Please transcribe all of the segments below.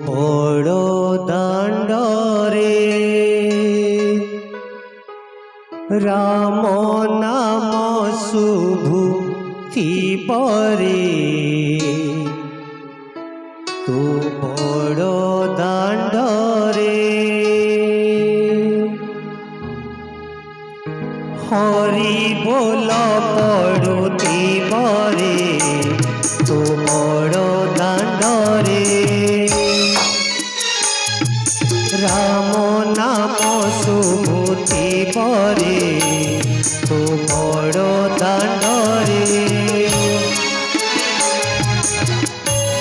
बड़ो दांडरे राम नाम शुभु थीपरे तू बड़ो दांडरे हरि बोल पड़ुती बरे तू बड़ो दांडरे राम नाम शुभुति परे तू बड़ो दांडरे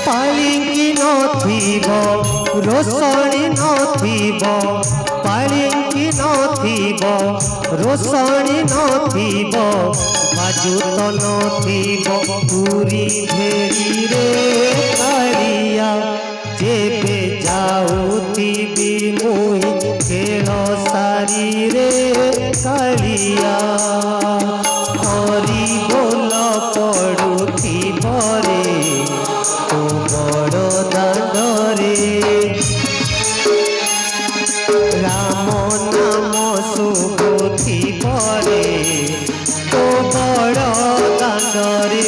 पालिंकी नथिब रोषणी नथिब पालिंकी नथिब रोषणी नथिब बाजुत नथिब पूरी भेरी रे कालिया जेबे जाऊथिबी मुई खेल सारी रे कालिया हरि बोल पड़ुथी बरे तू बड़ो दांडरे राम नाम शुभुति परे तू बड़ो दांडरे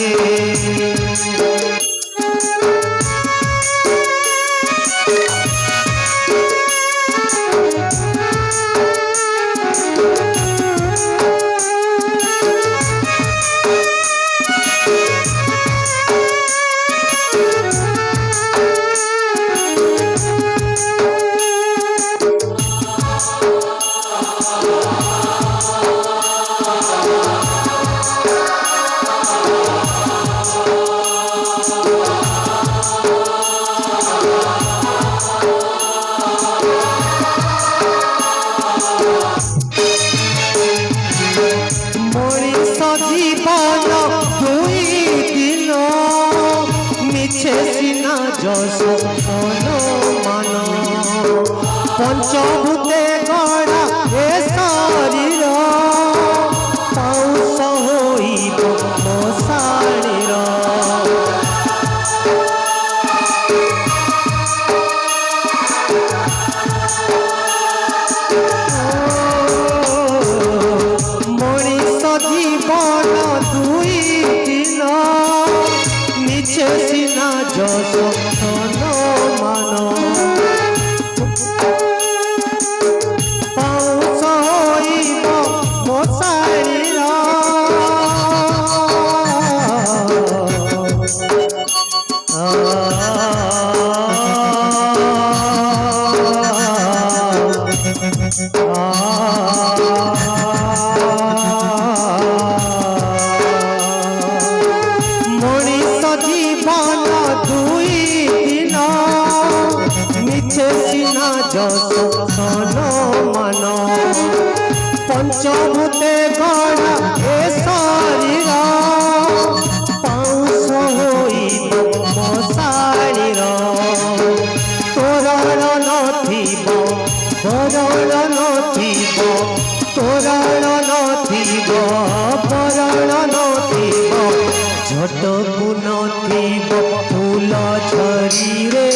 जस मन पंचभूते गड़ा ए शरीर पाउस होइब मो शरीर मनीष जीवन दुई दिन मिछे सिना जस मान पाउस होइब मो शरीर मनीष जीवन दुई दिन मिछे सिना जस मान पंचभूते गड़ा ए शरीर पाउस होइब मो शरीर तोरण नथिब बरण नथिब तोरण नथिब बरण नथिब झटकु नथिब फूल झरी रे